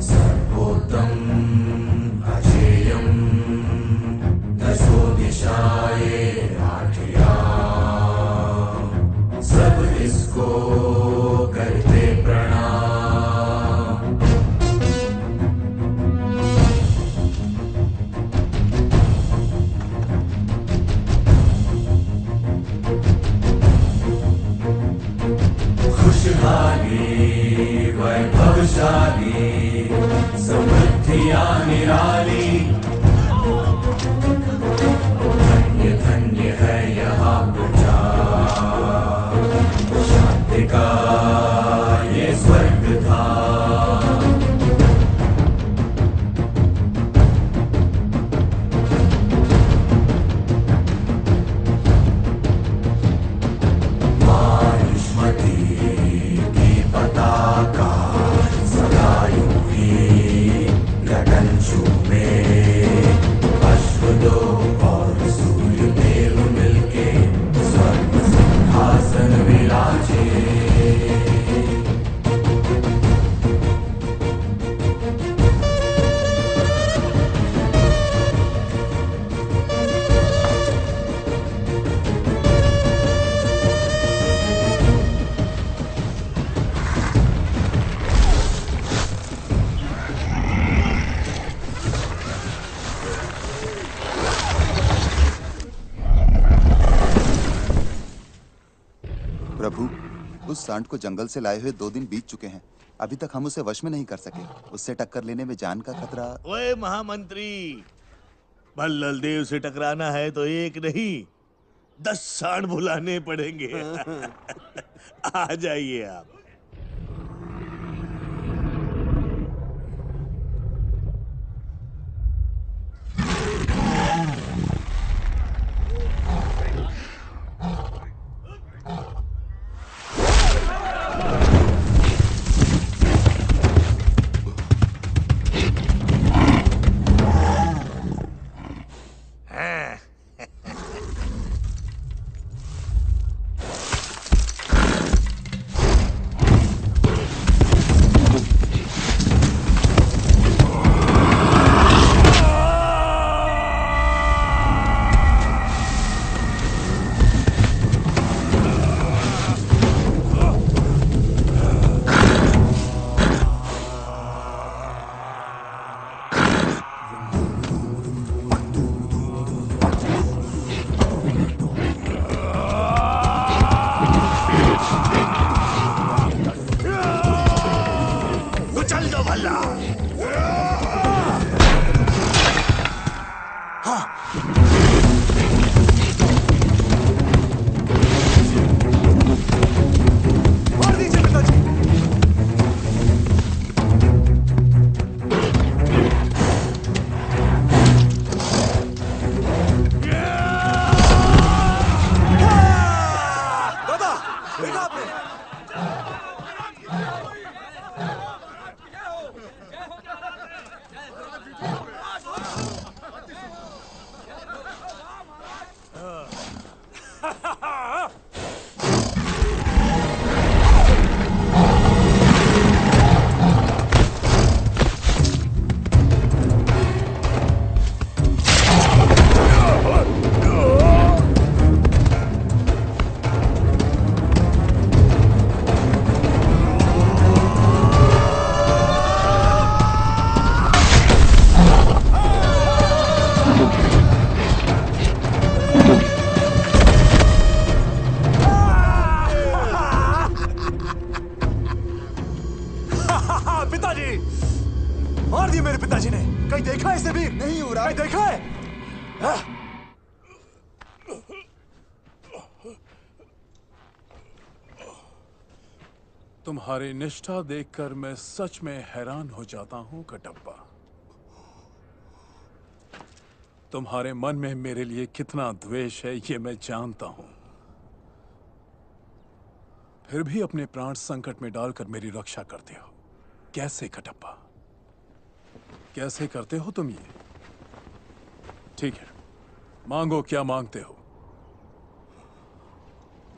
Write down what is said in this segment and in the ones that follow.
सर्वोत्तम अजेयम दशो दिशाए आठिया सब इसको करते प्रणाम। खुशहाली वैभवशाली समृद्धियां निराली धन्य धन्य है यहाँ प्रजा शांति का ये स्वर्ग था। मायुष्मती की पताका सदा यूं ही गगन चूमे अश्वदो और सूर्यदेव मिलके स्वर्ग सिंहासन विराजे। प्रभु, उस सांड को जंगल से लाए हुए 2 दिन बीत चुके हैं। अभी तक हम उसे वश में नहीं कर सके। उससे टक्कर लेने में जान का खतरा। ओए महामंत्री, भल्लल देव से टकराना है तो एक नहीं 10 सांड बुलाने पड़ेंगे। आ जाइए आप। चल दो भल्ला। मार दीजिए पिताजी। दादा, देखा आपने? पिताजी, मार दिए मेरे पिताजी ने। कहीं देखा है इसे वीर? नहीं हो रहा। कहीं देखा है? हाँ? तुम्हारी निष्ठा देखकर मैं सच में हैरान हो जाता हूं कटप्पा। तुम्हारे मन में मेरे लिए कितना द्वेष है ये मैं जानता हूं। फिर भी अपने प्राण संकट में डालकर मेरी रक्षा करते हो। कैसे कटप्पा, कैसे करते हो तुम ये? ठीक है, मांगो क्या मांगते हो,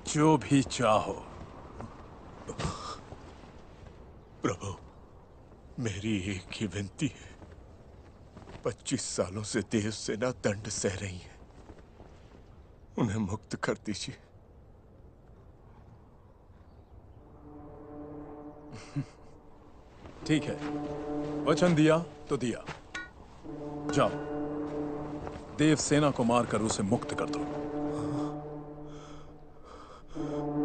जो भी चाहो। प्रभु, मेरी एक ही विनती है, 25 सालों से देव सेना दंड सह रही है, उन्हें मुक्त कर दीजिए। ठीक है, वचन दिया तो दिया। जाओ, देव सेना को मारकर उसे मुक्त कर दो।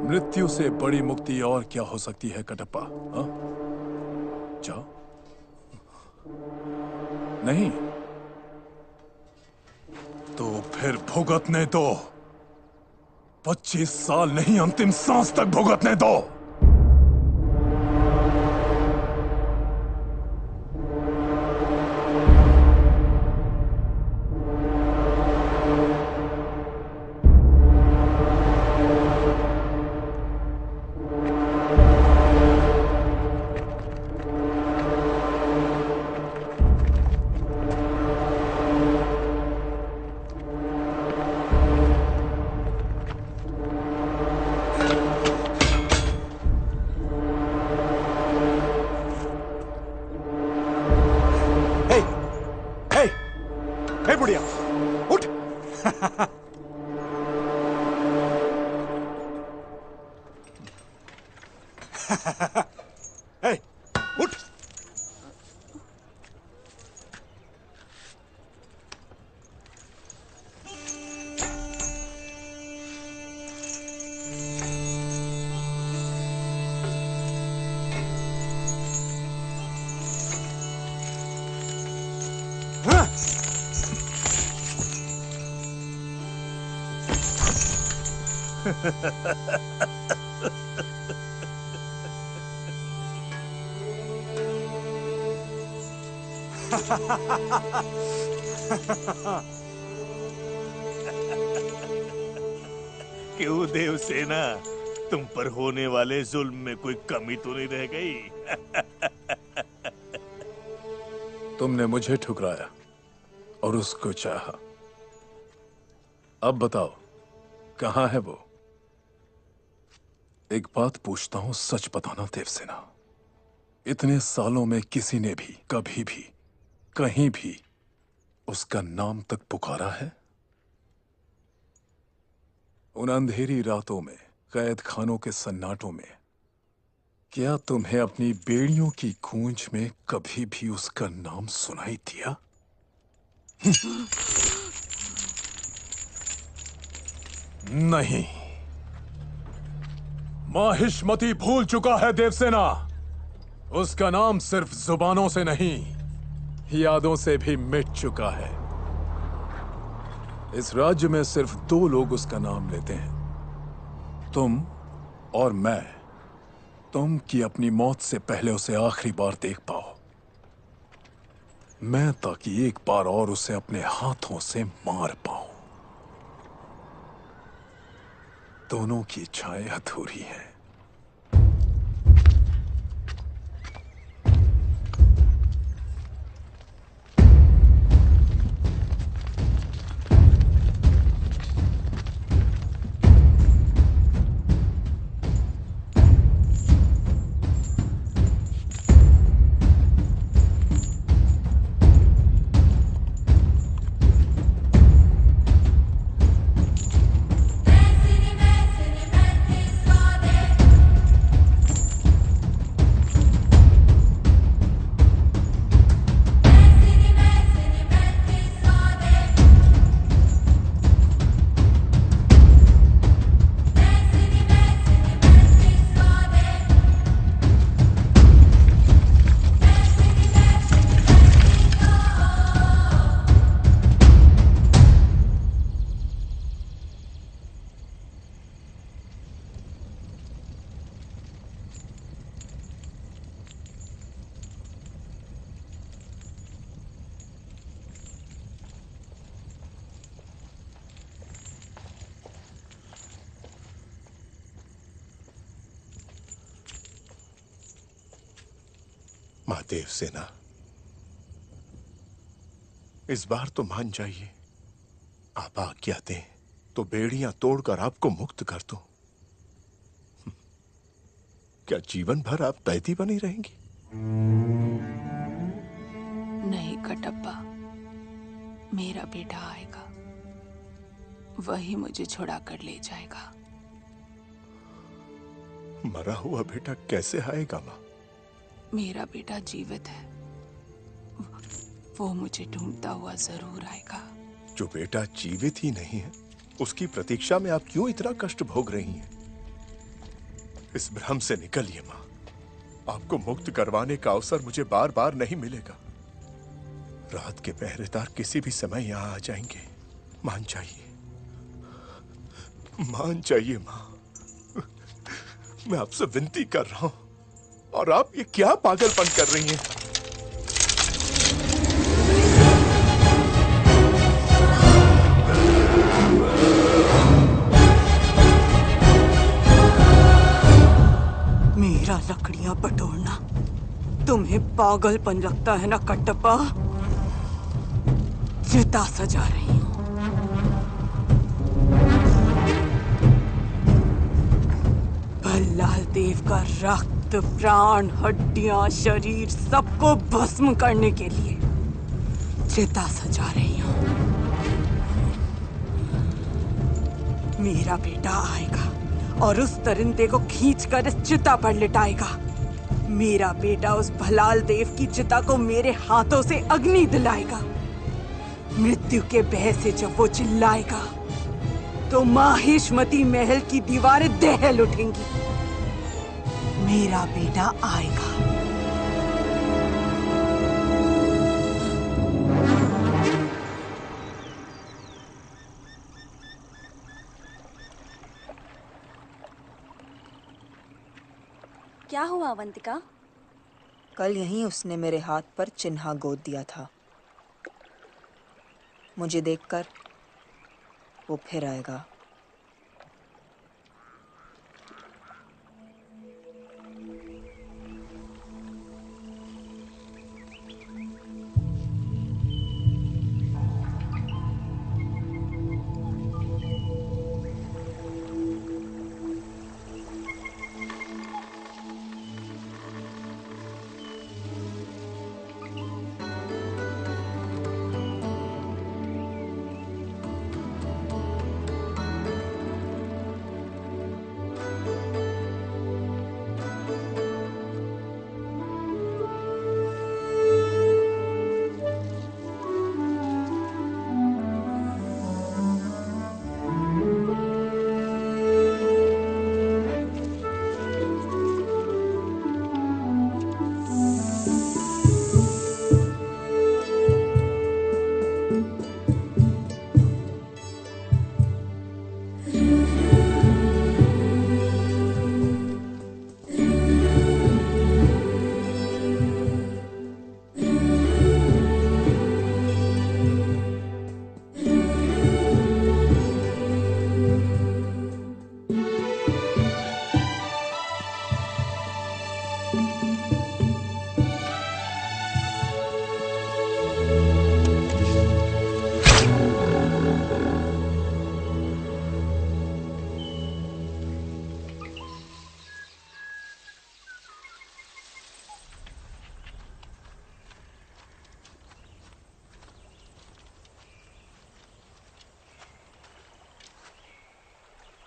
मृत्यु से बड़ी मुक्ति और क्या हो सकती है कटप्पा? हाँ? जाओ। नहीं तो फिर भुगतने दो। 25 साल नहीं, अंतिम सांस तक भुगतने दो। हे बुढ़िया, उठ। हे, उठ। हाँ। क्यों देवसेना, तुम पर होने वाले जुल्म में कोई कमी तो नहीं रह गई? तुमने मुझे ठुकराया और उसको चाहा। अब बताओ, कहां है वो? एक बात पूछता हूं, सच बताना देवसेना। इतने सालों में किसी ने भी, कभी भी, कहीं भी उसका नाम तक पुकारा है? उन अंधेरी रातों में, कैद खानों के सन्नाटों में, क्या तुम्हें अपनी बेड़ियों की गूंज में कभी भी उसका नाम सुनाई दिया? नहीं। माहिष्मती भूल चुका है देवसेना। उसका नाम सिर्फ जुबानों से नहीं, यादों से भी मिट चुका है। इस राज्य में सिर्फ 2 लोग उसका नाम लेते हैं, तुम और मैं। तुम कि अपनी मौत से पहले उसे आखिरी बार देख पाओ, मैं ताकि एक बार और उसे अपने हाथों से मार पाऊं। दोनों की इच्छाएं अधूरी हैं। महादेव सेना, इस बार तो मान जाइए। आप आज्ञा दें तो बेड़ियां तोड़कर आपको मुक्त कर दूं। क्या जीवन भर आप कैदी बनी रहेंगी? कटप्पा, मेरा बेटा आएगा, वही मुझे छुड़ा कर ले जाएगा। मरा हुआ बेटा कैसे आएगा माँ? मेरा बेटा जीवित है, वो मुझे ढूंढता हुआ जरूर आएगा। जो बेटा जीवित ही नहीं है, उसकी प्रतीक्षा में आप क्यों इतना कष्ट भोग रही हैं? इस भ्रम से निकलिए माँ। आपको मुक्त करवाने का अवसर मुझे बार बार नहीं मिलेगा। रात के पहरेदार किसी भी समय यहां आ जाएंगे। मान जाइए, मान जाइए माँ। मैं आपसे विनती कर रहा हूं, और आप ये क्या पागलपन कर रही हैं? मेरा लकड़ियां बटोरना तुम्हें पागलपन लगता है ना कटप्पा? चिता सजा रही हूं। भल्लाल देव का रक्त, प्राण, हड्डियां, शरीर सबको भस्म करने के लिए चिता सजा रही हूं। मेरा बेटा आएगा और उस दरिंदे को खींचकर इस चिता पर लिटाएगा। मेरा बेटा उस भलाल देव की चिता को मेरे हाथों से अग्नि दिलाएगा। मृत्यु के भय से जब वो चिल्लाएगा तो माहिष्मती महल की दीवारें दहल उठेंगी। मेरा बेटा आएगा। क्या हुआ अवंतिका? कल यहीं उसने मेरे हाथ पर चिन्हा गोद दिया था। मुझे देखकर वो फिर आएगा।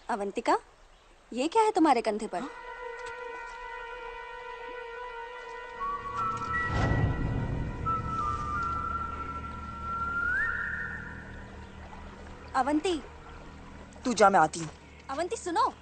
अवंतिका, ये क्या है तुम्हारे कंधे पर? अवंती, तू जा, मैं आती हूँ। अवंती सुनो।